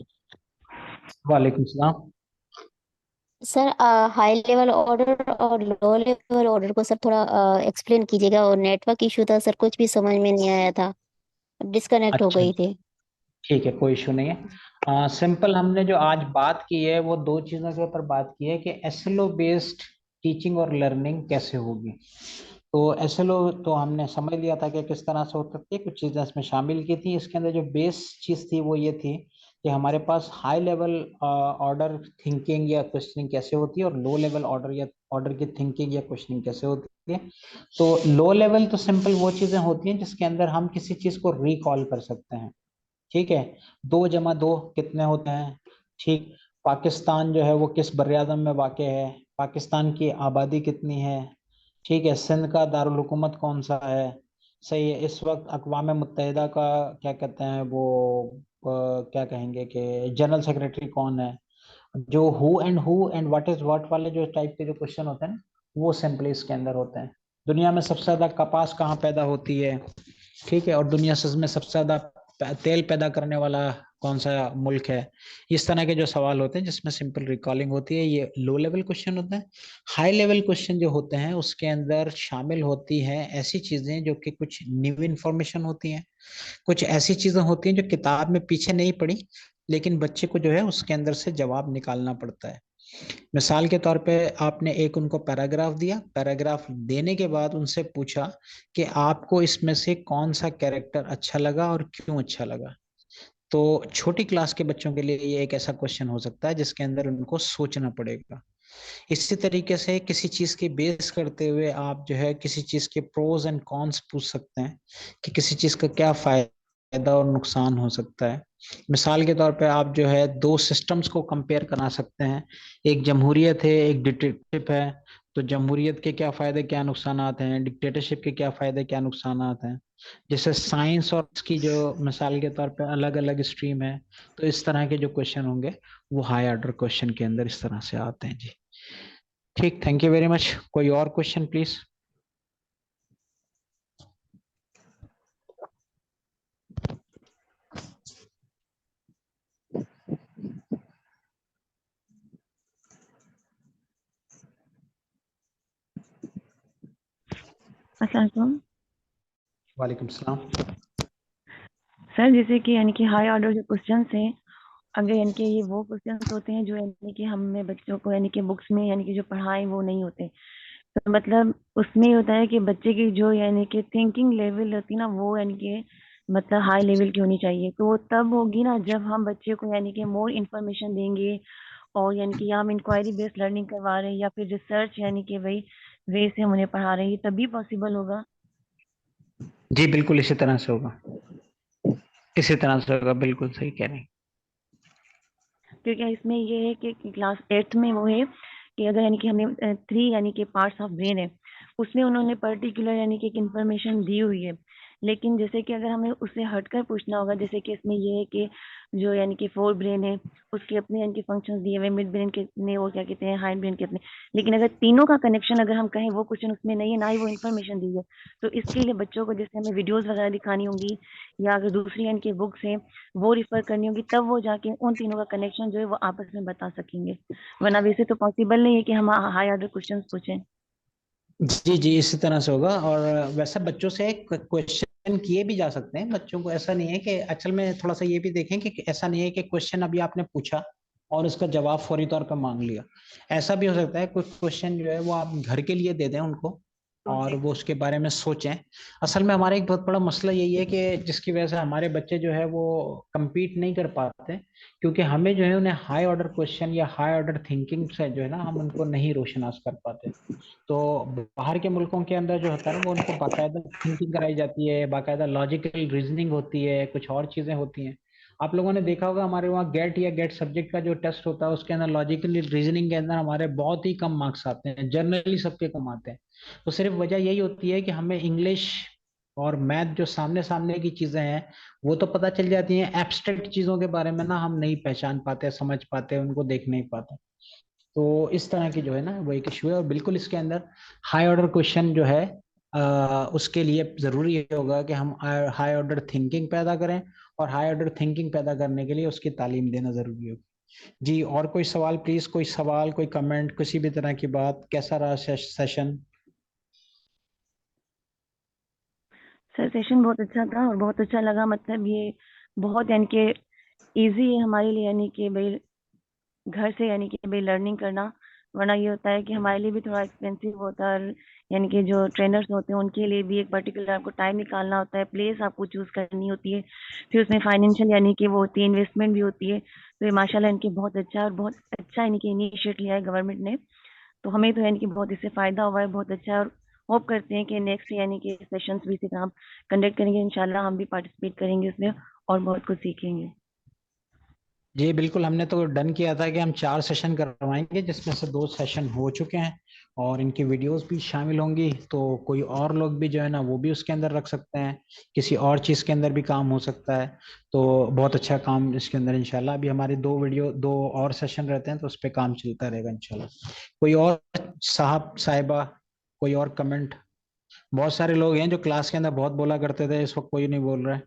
वालेकुम सलाम। सर हाई लेवल ऑर्डर और लो लेवल ऑर्डर को सर थोड़ा एक्सप्लेन कीजिएगा, और नेटवर्क इशू था सर, कुछ भी समझ में नहीं आया था, डिस्कनेक्ट हो अच्छा, गई थी। ठीक है, कोई इशू नहीं है। सिंपल हमने जो आज बात की है वो दो चीज़ों के ऊपर बात की है कि एसएलओ बेस्ड टीचिंग और लर्निंग कैसे होगी। तो एसएलओ तो हमने समझ लिया था कि किस तरह से हो सकती है, कुछ चीज़ें इसमें शामिल की थी। इसके अंदर जो बेस चीज़ थी वो ये थी कि हमारे पास हाई लेवल ऑर्डर थिंकिंग या क्वेश्चनिंग कैसे होती है, और लो लेवल ऑर्डर या ऑर्डर की थिंकिंग या क्वेश्चनिंग कैसे होती है। तो लो लेवल तो सिंपल वो चीज़ें होती हैं जिसके अंदर हम किसी चीज़ को रिकॉल कर सकते हैं। ठीक है, 2 + 2 कितने होते हैं। ठीक, पाकिस्तान जो है वो किस बरआज़म में वाक़ है, पाकिस्तान की आबादी कितनी है। ठीक है, सिंध का दारुल हुकूमत कौन सा है। सही है, इस वक्त अक़वाम मुत्तहिदा का क्या कहते हैं वो क्या कहेंगे कि जनरल सेक्रेटरी कौन है। जो who and what is what वाले जो टाइप के जो क्वेश्चन होते हैं ना, वो सिंपली इसके अंदर होते हैं। दुनिया में सबसे ज्यादा कपास कहाँ पैदा होती है। ठीक है, और दुनिया में सबसे ज्यादा तेल पैदा करने वाला कौन सा मुल्क है। इस तरह के जो सवाल होते हैं जिसमें सिंपल रिकॉलिंग होती है, ये लो लेवल क्वेश्चन होते हैं। हाई लेवल क्वेश्चन जो होते हैं उसके अंदर शामिल होती हैं ऐसी चीजें जो कि कुछ न्यू इंफॉर्मेशन होती हैं, कुछ ऐसी चीजें होती हैं जो किताब में पीछे नहीं पड़ी, लेकिन बच्चे को जो है उसके अंदर से जवाब निकालना पड़ता है। मिसाल के तौर पे आपने एक उनको पैराग्राफ दिया, पैराग्राफ देने के बाद उनसे पूछा कि आपको इसमें से कौन सा कैरेक्टर अच्छा लगा और क्यों अच्छा लगा। तो छोटी क्लास के बच्चों के लिए ये एक ऐसा क्वेश्चन हो सकता है जिसके अंदर उनको सोचना पड़ेगा। इसी तरीके से किसी चीज की बेस करते हुए आप जो है किसी चीज के प्रोज एंड कॉन्स पूछ सकते हैं कि किसी चीज का क्या फायदा और नुकसान हो सकता है। मिसाल के तौर पे आप जो है दो सिस्टम्स को कंपेयर करा सकते हैं, एक जमहूरियत है, एक डिक्टेटरशिप है। तो जमहूरियत के क्या फायदे क्या नुकसान हैं, डिक्टेटरशिप के क्या फायदे क्या नुकसान हैं। जैसे साइंस और इसकी जो मिसाल के तौर पे अलग अलग स्ट्रीम है, तो इस तरह के जो क्वेश्चन होंगे वो हाई ऑर्डर क्वेश्चन के अंदर इस तरह से आते हैं जी। ठीक, थैंक यू वेरी मच। कोई और क्वेश्चन प्लीज। अस्सलाम वालेकुम वालेकुम सलाम। सर। जैसे कि यानी कि हाई ऑर्डर जो क्वेश्चंस हैं, अगर यानी कि ये वो क्वेश्चंस होते हैं जो यानी कि हमें बच्चों को यानी कि बुक्स में यानी कि जो पढ़ाएं वो नहीं होते, तो मतलब उसमें ये होता है कि बच्चे की जो यानी कि थिंकिंग लेवल होती है ना, वो यानी कि मतलब हाई लेवल की होनी चाहिए। तो वो तब होगी ना जब हम बच्चे को यानी कि मोर इन्फॉर्मेशन देंगे, और यानी कि या हम इंक्वायरी बेस्ड लर्निंग करवा रहे हैं या फिर रिसर्च यानी कि वही वे से हम उन्हें पढ़ा रहे हैं, तभी पॉसिबल होगा। जी बिल्कुल इसी तरह से होगा। इसी तरह से होगा, बिल्कुल सही कह रहे हैं। क्योंकि इसमें ये है कि क्लास 8th में वो है कि अगर यानी कि हमने 3 यानी कि पार्ट्स ऑफ ब्रेन है, उसमें उन्होंने पर्टिकुलर यानी कि एक इंफॉर्मेशन दी हुई है। लेकिन जैसे कि अगर हमें उससे हटकर पूछना होगा, जैसे कि इसमें ये है कि जो यानी कि फोर ब्रेन है उसके अपने यानी कि फंक्शंस दिए हुए, मिड ब्रेन कितने और क्या कहते हैं, हाइंड ब्रेन कितने। लेकिन अगर तीनों का कनेक्शन अगर हम कहें, वो क्वेश्चन उसमें नहीं है, ना ही वो इन्फॉर्मेशन दी है। तो इसके लिए बच्चों को जैसे हमें वीडियोस वगैरह दिखानी होंगी, या अगर दूसरी यानी कि बुक्स हैं वो रिफर करनी होगी, तब वो जाके उन तीनों का कनेक्शन जो है वो आपस में बता सकेंगे। वरना वैसे तो पॉसिबल नहीं है कि हम हाई ऑर्डर क्वेश्चंस पूछें। जी जी, इसी तरह से होगा। और वैसे बच्चों से क्वेश्चन किए भी जा सकते हैं। बच्चों को ऐसा नहीं है कि, असल में थोड़ा सा ये भी देखें कि ऐसा नहीं है कि क्वेश्चन अभी आपने पूछा और उसका जवाब फौरी तौर पर मांग लिया। ऐसा भी हो सकता है कुछ क्वेश्चन जो है वो आप घर के लिए दे दें उनको और वो उसके बारे में सोचें। असल में हमारा एक बहुत बड़ा मसला यही है कि जिसकी वजह से हमारे बच्चे जो है वो compete नहीं कर पाते, क्योंकि हमें जो है उन्हें हाई ऑर्डर क्वेश्चन या हाई ऑर्डर थिंकिंग से जो है ना, हम उनको नहीं रोशनास कर पाते। तो बाहर के मुल्कों के अंदर जो होता है ना, वो उनको बाकायदा थिंकिंग कराई जाती है, बाकायदा लॉजिकल रीजनिंग होती है, कुछ और चीजें होती हैं। आप लोगों ने देखा होगा हमारे वहाँ गेट या गेट सब्जेक्ट का जो टेस्ट होता है उसके अंदर लॉजिकल रीजनिंग के अंदर हमारे बहुत ही कम मार्क्स आते हैं, जनरली सबके कम आते हैं। तो सिर्फ वजह यही होती है कि हमें इंग्लिश और मैथ जो सामने सामने की चीजें हैं वो तो पता चल जाती हैं, एब्स्ट्रैक्ट चीजों के बारे में ना हम नहीं पहचान पाते, समझ पाते, उनको देख नहीं पाते। तो इस तरह की जो है ना वो एक इशू है। और बिल्कुल इसके अंदर हाई ऑर्डर क्वेश्चन जो है उसके लिए जरूरी ये होगा कि हम हाई ऑर्डर थिंकिंग पैदा करें, और हाई ऑर्डर थिंकिंग पैदा करने के लिए उसकी तालीम देना जरूरी होगा। जी, और कोई सवाल प्लीज, कोई सवाल, कोई कमेंट, किसी भी तरह की बात, कैसा रहा सेशन? सर सेशन बहुत अच्छा था और बहुत अच्छा लगा। मतलब ये बहुत यानी कि इजी है हमारे लिए, यानी कि भाई घर से यानी कि भाई लर्निंग करना। वरना ये होता है कि हमारे लिए भी थोड़ा एक्सपेंसिव होता है, और यानी कि जो ट्रेनर्स होते हैं उनके लिए भी एक पर्टिकुलर आपको टाइम निकालना होता है, प्लेस आपको चूज करनी होती है, फिर उसमें फाइनेंशियल यानी कि वो होती है, इन्वेस्टमेंट भी होती है। तो ये माशाल्लाह इनके बहुत अच्छा है, और बहुत अच्छा यानी कि इनिशिएट लिया है गवर्नमेंट ने। तो हमें तो यानी कि बहुत इससे फायदा हुआ है, बहुत अच्छा है। और होप करते हैं कि नेक्स्ट यानी कि सेशंस भी इसी तरह हम कंडक्ट करेंगे, इंशाल्लाह हम भी पार्टिसिपेट करेंगे उसमें और बहुत कुछ सीखेंगे। जी बिल्कुल, हमने तो डन किया था कि हम 4 सेशन करवाएंगे, जिसमें से 2 सेशन हो चुके हैं और इनकी वीडियोस भी शामिल होंगी। तो कोई और लोग भी जो है ना वो भी उसके अंदर रख सकते हैं, किसी और चीज के अंदर भी काम हो सकता है। तो बहुत अच्छा काम इसके अंदर इंशाल्लाह। अभी हमारे 2 और सेशन रहते हैं तो उस पर काम चलता रहेगा इंशाल्लाह। कोई और साहब साहिबा, कोई और कमेंट? बहुत सारे लोग हैं जो क्लास के अंदर बहुत बोला करते थे, इस वक्त कोई नहीं बोल रहा है।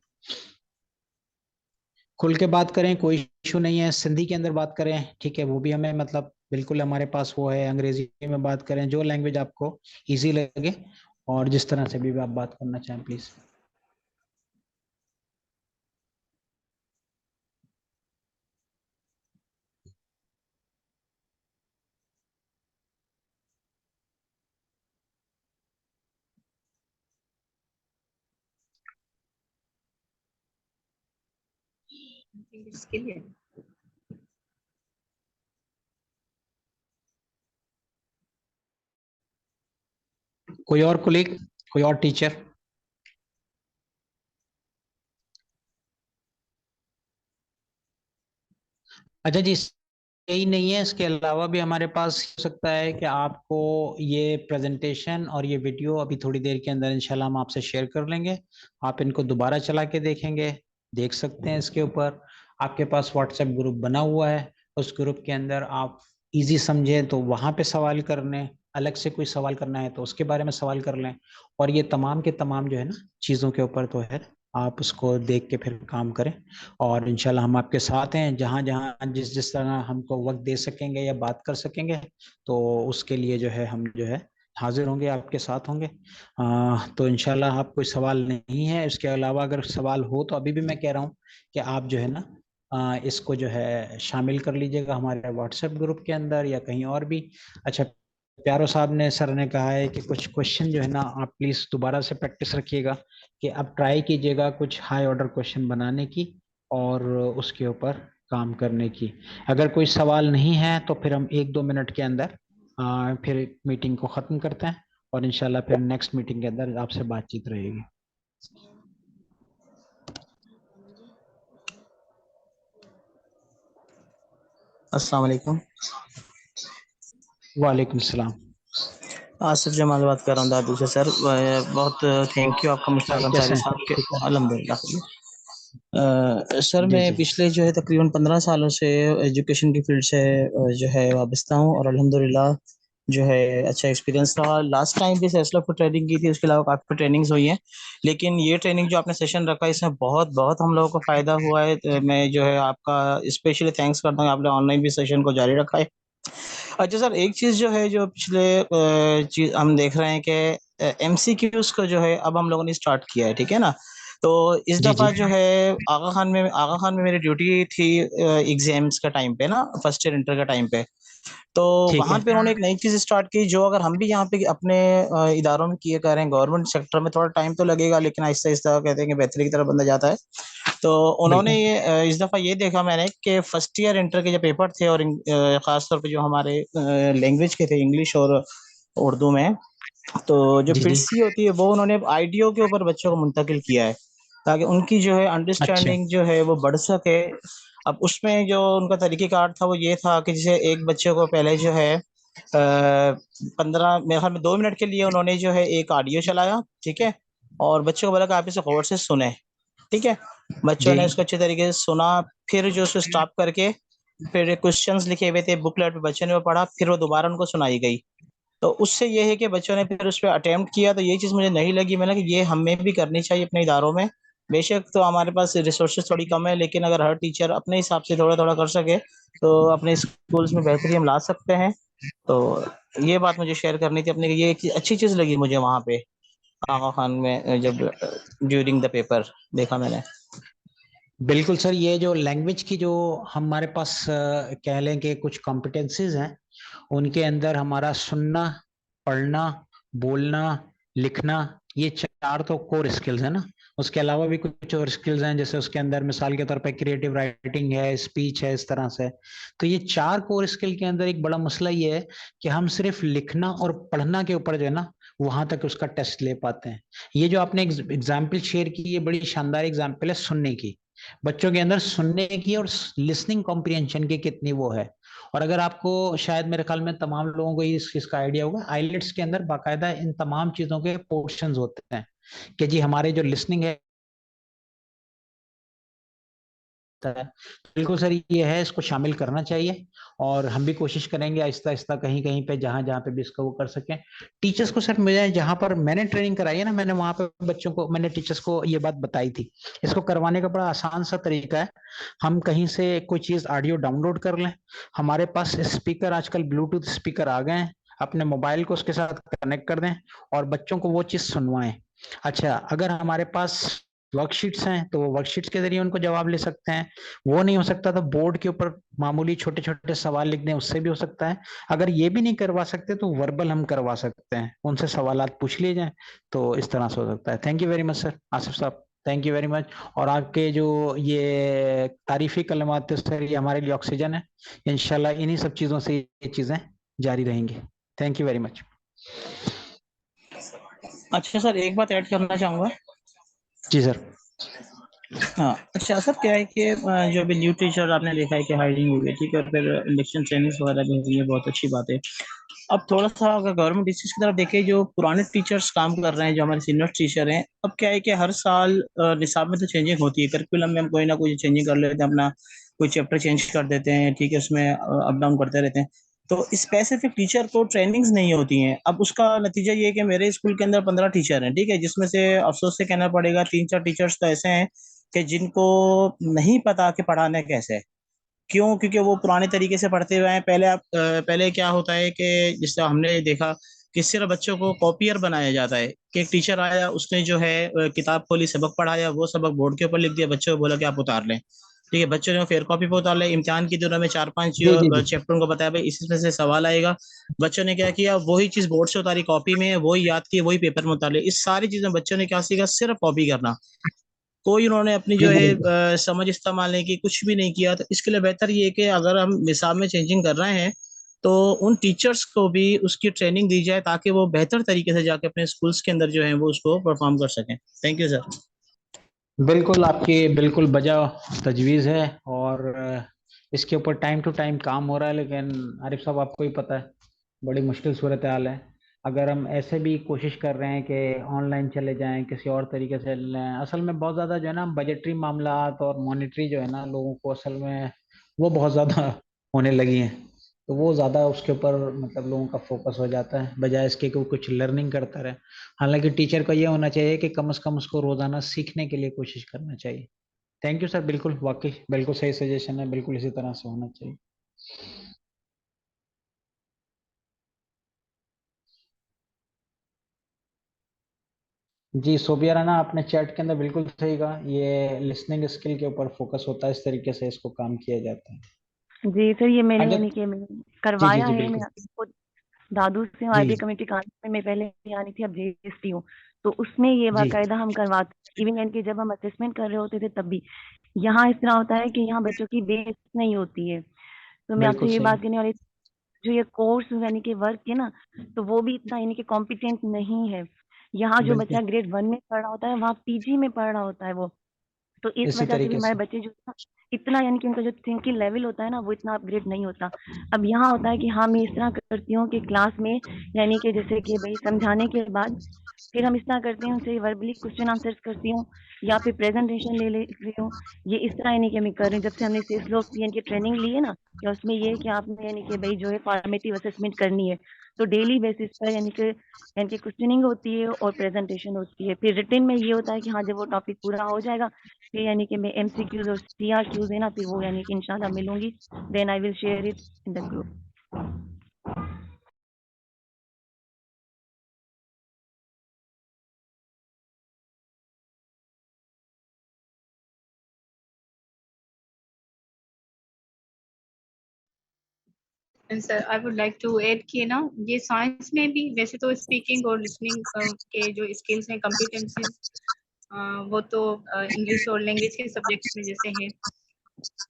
खुल के बात करें, कोई इशू नहीं है। सिंधी के अंदर बात करें, ठीक है, वो भी हमें मतलब बिल्कुल हमारे पास वो है। अंग्रेजी में बात करें, जो लैंग्वेज आपको इजी लगे, और जिस तरह से भी आप बात करना चाहें प्लीज। इसके लिए कोई और कुलीग, कोई और टीचर? अच्छा जी, यही नहीं है, इसके अलावा भी हमारे पास हो सकता है कि आपको ये प्रेजेंटेशन और ये वीडियो अभी थोड़ी देर के अंदर इंशाल्लाह हम आपसे शेयर कर लेंगे। आप इनको दोबारा चला के देखेंगे, देख सकते हैं। इसके ऊपर आपके पास व्हाट्सएप ग्रुप बना हुआ है, उस ग्रुप के अंदर आप इजी समझे तो वहां पे सवाल करने, अलग से कोई सवाल करना है तो उसके बारे में सवाल कर लें। और ये तमाम के तमाम जो है ना चीज़ों के ऊपर तो है, आप उसको देख के फिर काम करें। और इंशाल्लाह हम आपके साथ हैं, जहां जहां जिस जिस तरह हमको वक्त दे सकेंगे या बात कर सकेंगे, तो उसके लिए जो है हम जो है हाजिर होंगे, आपके साथ होंगे। तो इंशाल्लाह आप कोई सवाल नहीं है। इसके अलावा अगर सवाल हो तो अभी भी मैं कह रहा हूँ कि आप जो है ना इसको जो है शामिल कर लीजिएगा हमारे व्हाट्सएप ग्रुप के अंदर या कहीं और भी। अच्छा, प्यारो साहब ने, सर ने कहा है कि कुछ क्वेश्चन जो है ना आप प्लीज दोबारा से प्रैक्टिस रखिएगा, कि आप ट्राई कीजिएगा कुछ हाई ऑर्डर क्वेश्चन बनाने की और उसके ऊपर काम करने की। अगर कोई सवाल नहीं है तो फिर हम 1-2 मिनट के अंदर फिर मीटिंग को ख़त्म करते हैं, और इंशाल्लाह फिर नेक्स्ट मीटिंग के अंदर आपसे बातचीत रहेगी। अस्सलाम वालेकुम। वालेकुम सलाम। आसिफ जमाल बात कर रहा हूँ दादू से सर। बहुत थैंक यू आपका मुश्ताक कैसे अंसारी हैं? साहब के। ठीक है। अल्हम्दुलिल्लाह। सर जी मैं जी। पिछले जो है तकरीबन 15 सालों से एजुकेशन की फील्ड से जो है वाबस्ता हूँ और अल्हम्दुलिल्लाह जो है अच्छा एक्सपीरियंस रहा। लास्ट टाइम भी सेस्लो पर ट्रेनिंग की थी, उसके अलावा काफ़ी ट्रेनिंग्स हुई हैं, लेकिन ये ट्रेनिंग जो आपने सेशन रखा इसमें बहुत बहुत हम लोगों को फ़ायदा हुआ है। तो मैं जो है आपका स्पेशली थैंक्स करता हूँ, आपने ऑनलाइन भी सेशन को जारी रखा है। अच्छा सर, एक चीज़ जो है जो पिछले चीज़ हम देख रहे हैं कि एमसीक्यूज़ को जो है अब हम लोगों ने स्टार्ट किया है, ठीक है ना? तो इस जी जी। दफ़ा जो है आगा खान में मेरी ड्यूटी थी एग्ज़ाम्स के टाइम पे ना, फर्स्ट ईयर इंटर के टाइम पे। तो ठीक वहाँ है। पे उन्होंने एक नई चीज़ स्टार्ट की, जो अगर हम भी यहाँ पे अपने इदारों में किए कर रहे हैं, गवर्नमेंट सेक्टर में थोड़ा टाइम तो लगेगा, लेकिन आहिस्ता-आहिस्ता कहते हैं कि बेहतरी की तरफ बंदा जाता है। तो उन्होंने बिल्कुल। ये इस दफ़ा ये देखा मैंने कि फर्स्ट ईयर इंटर के जो पेपर थे और ख़ास तौर पे जो हमारे लैंग्वेज के थे, इंग्लिश और उर्दू में, तो जो जी जी। फिटसी होती है वो उन्होंने अब आईडीओ के ऊपर बच्चों को मुंतकिल किया है, ताकि उनकी जो है अच्छा। अंडरस्टैंडिंग जो है वो बढ़ सके। अब उसमें जो उनका तरीक़ेकार था वो ये था कि जैसे एक बच्चे को पहले जो है 15 मेरे ख़्याल में 2 मिनट के लिए उन्होंने जो है एक ऑडियो चलाया, ठीक है? और बच्चों को बोला कि आप इसे गौर से सुनें, ठीक है? बच्चों जी। ने उसको अच्छे तरीके से सुना, फिर जो उसको स्टॉप करके फिर क्वेश्चंस लिखे हुए थे बुकलेट पे, बच्चों ने वो पढ़ा, फिर वो दोबारा उनको सुनाई गई। तो उससे ये है कि बच्चों ने फिर उस पे अटेम्प्ट किया, तो ये चीज़ मुझे नहीं लगी। मैंने कहा ये हमें भी करनी चाहिए अपने इदारों में। बेशक तो हमारे पास रिसोर्सेज़ थोड़ी कम है, लेकिन अगर हर टीचर अपने हिसाब से थोड़ा-थोड़ा कर सके, तो अपने स्कूल्स में बेहतरी हम ला सकते हैं। तो ये बात मुझे शेयर करनी थी अपने, ये एक अच्छी चीज़ लगी मुझे वहाँ पे आगा खान में जब ड्यूरिंग द पेपर देखा मैंने। बिल्कुल सर, ये जो लैंग्वेज की जो हमारे पास कह लें कि कुछ कॉम्पिटेंसीज हैं, उनके अंदर हमारा सुनना, पढ़ना, बोलना, लिखना, ये 4 तो कोर स्किल्स है ना। उसके अलावा भी कुछ और स्किल्स हैं, जैसे उसके अंदर मिसाल के तौर पे क्रिएटिव राइटिंग है, स्पीच है, इस तरह से। तो ये 4 कोर स्किल के अंदर एक बड़ा मसला ये है कि हम सिर्फ लिखना और पढ़ना के ऊपर जो है ना, वहां तक उसका टेस्ट ले पाते हैं। ये जो आपने एग्जाम्पल शेयर की, ये बड़ी शानदार एग्जाम्पल है सुनने की। बच्चों के अंदर सुनने की और लिसनिंग कॉम्प्रिहेंशन की कितनी वो है। और अगर आपको, शायद मेरे ख्याल में तमाम लोगों को इस चीज का आइडिया होगा, आईलेट्स के अंदर बाकायदा इन तमाम चीजों के पोर्शंस होते हैं कि जी हमारे जो लिसनिंग है। बिल्कुल सर, ये है, इसको शामिल करना चाहिए। और हम भी कोशिश करेंगे आहिस्ता आहिस्ता कहीं कहीं पे, जहां जहां पे भी इसको वो कर सकें। टीचर्स को सर, मुझे जहां पर मैंने ट्रेनिंग कराई है ना, मैंने वहां पे बच्चों को, मैंने टीचर्स को ये बात बताई थी। इसको करवाने का बड़ा आसान सा तरीका है। हम कहीं से कोई चीज ऑडियो डाउनलोड कर लें। हमारे पास स्पीकर, आजकल ब्लूटूथ स्पीकर आ गए हैं, अपने मोबाइल को उसके साथ कनेक्ट कर दें और बच्चों को वो चीज सुनवाएं। अच्छा, अगर हमारे पास वर्कशीट्स हैं तो वो वर्कशीट्स के जरिए उनको जवाब ले सकते हैं। वो नहीं हो सकता तो बोर्ड के ऊपर मामूली छोटे छोटे सवाल लिख दें, उससे भी हो सकता है। अगर ये भी नहीं करवा सकते तो वर्बल हम करवा सकते हैं, उनसे सवालात पूछ लिए जाएं। तो इस तरह से हो सकता है। Thank you very much sir, Asif साहब, थैंक यू वेरी मच। और आपके जो ये तारीफी कलमात थे सर, ये हमारे लिए ऑक्सीजन है। इंशाल्लाह इन्हीं सब चीजों से ये चीजें जारी रहेंगी। Thank you very much. अच्छा सर, एक बात ऐड करना चाहूँगा। जी सर। हाँ, अच्छा सर, क्या है कि जो अभी न्यू टीचर आपने देखा है कि हायरिंग हुई है, ठीक है, फिर इंडक्शन ट्रेनिंग्स वगैरह भी हुई है, बहुत अच्छी बात है। अब थोड़ा-सा अगर गवर्नमेंट इस चीज़ की तरफ देखे, जो पुराने टीचर्स काम कर रहे हैं, जो हमारे सीनियर टीचर हैं, अब क्या है कि हर साल निसाब में तो चेंजिंग होती है, करिकुलम में हम कोई ना कोई चेंजिंग कर लेते हैं, अपना कोई चैप्टर चेंज कर देते हैं, ठीक है, उसमें अप डाउन करते रहते हैं। तो स्पेसिफिक टीचर को ट्रेनिंग्स नहीं होती हैं। अब उसका नतीजा ये है कि मेरे स्कूल के अंदर 15 टीचर हैं, ठीक है, जिसमें से अफ़सोस से कहना पड़ेगा 3-4 टीचर्स तो ऐसे हैं कि जिनको नहीं पता कि पढ़ाना कैसे है। क्यों? क्योंकि वो पुराने तरीके से पढ़ते हुए हैं। पहले क्या होता है कि जिस तरह हमने देखा कि सिर्फ बच्चों को कॉपियर बनाया जाता है, कि एक टीचर आया, उसने जो है किताब खोली, सबक पढ़ाया, वो सबक बोर्ड के ऊपर लिख दिया, बच्चों को बोला कि आप उतार लें। ठीक है, बच्चों ने फेयर कॉपी पे उतार लिया। इम्तिहान की दिनों में 4-5 जी जी जी। चैप्टर उनको बताया, भाई इसमें से सवाल आएगा। बच्चों ने क्या किया, वही चीज़ बोर्ड से उतारी, कॉपी में वही याद की, वही पेपर में उतार लिया। इस सारी चीज़ें बच्चों ने क्या सीखा, सिर्फ कॉपी करना। कोई उन्होंने अपनी जो है बिल्कुल। समझ इस्तेमाल नहीं की, कुछ भी नहीं किया। तो इसके लिए बेहतर ये है कि अगर हम निसाब में चेंजिंग कर रहे हैं, तो उन टीचर्स को भी उसकी ट्रेनिंग दी जाए, ताकि वो बेहतर तरीके से जाके अपने स्कूल्स के अंदर जो है वो उसको परफॉर्म कर सकें। Thank you sir. बिल्कुल, आपकी बिल्कुल बजा तजवीज़ है। और इसके ऊपर टाइम टू टाइम काम हो रहा है, लेकिन आरिफ साहब आपको ही पता है बड़ी मुश्किल सूरत हाल है। अगर हम ऐसे भी कोशिश कर रहे हैं कि ऑनलाइन चले जाएं, किसी और तरीके से चले जाएं, असल में बहुत ज़्यादा जो है ना बजटरी मामलात और मॉनेटरी जो है ना लोगों को असल में वो बहुत ज़्यादा होने लगी हैं, तो वो ज़्यादा उसके ऊपर मतलब लोगों का फोकस हो जाता है बजाय इसके कि वो कुछ लर्निंग करता रहे। हालांकि टीचर का ये होना चाहिए कि कम से कम उसको रोज़ाना सीखने के लिए कोशिश करना चाहिए। थैंक यू सर, बिल्कुल वाकई बिल्कुल सही सजेशन है, बिल्कुल इसी तरह से होना चाहिए। जी सोबिया राना, आपने चैट के अंदर बिल्कुल सही कहा, ये लिसनिंग स्किल के ऊपर फोकस होता है, इस तरीके से इसको काम किया जाता है। जी सर, ये मैंने अच्छा, यानी कि मैंने जी करवाया जी है। बिल्कुल। मैं खुद दादू से जी आरबी कम्युनिटी कॉलेज में मैं पहले यानी थी, अब जेएसटी हूँ, तो उसमें ये जी बाकायदा हम करवाते, इवन यानी कि जब हम असेसमेंट कर रहे होते थे तब भी। यहाँ इस तरह होता है कि यहाँ बच्चों की बेस नहीं होती है। तो मैं बिल्कुल आपसे ये सही। बात करने वाली, जो ये कोर्स यानी कि वर्क है ना, तो वो भी इतना यानी कि कॉम्पिटेंट नहीं है। यहाँ जो बिल्कुल बच्चा ग्रेड 1 में पढ़ रहा होता है, वहाँ पीजी में पढ़ रहा होता है वो। तो इस इसी वजह से भी तरीके हमारे से। बच्चे जो है ना, इतना यानी कि उनका जो थिंकिंग लेवल होता है ना, वो इतना अपग्रेड नहीं होता। अब यहाँ होता है कि हाँ, मैं इस तरह करती हूँ कि क्लास में यानी कि जैसे कि भाई समझाने के बाद फिर हम इस तरह करते हैं, उनसे वर्बली क्वेश्चन आंसर्स करती हूँ या फिर प्रेजेंटेशन ले लेती हूँ। ये इस तरह यानी कि मैं कर रही हूँ जब से हमने से लोग यानी कि ट्रेनिंग ली है ना, कि उसमें ये है कि आपने यानी कि भाई जो है फॉर्मेटिव असेसमेंट करनी है। तो डेली बेसिस पर यानी कि क्वेश्चनिंग होती है और प्रेजेंटेशन होती है। फिर रिटन में ये होता है कि हाँ, जब वो टॉपिक पूरा हो जाएगा फिर यानी कि मैं एमसीक्यूज और सीआरक्यूज है ना, फिर वो यानी कि इंशाल्लाह मिलूंगी, then I will share it in the group. Sir I would like to add कि ना, ये साइंस में भी वैसे तो स्पीकिंग और लिसनिंग के जो स्किल्स हैं, कॉम्पिटेंसीज, वो तो इंग्लिश और लैंग्वेज के सब्जेक्ट्स में जैसे है,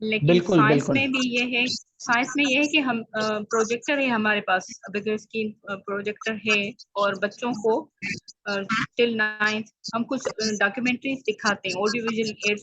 लेकिन बिल्कुल साइंस बिल्कुल। में भी ये है, साइंस में ये है कि हम प्रोजेक्टर है हमारे पास, बिगर स्क्रीन प्रोजेक्टर है, और बच्चों को टिल 9th हम कुछ डॉक्यूमेंट्रीज दिखाते हैं, ऑडियो विजुअल एड्स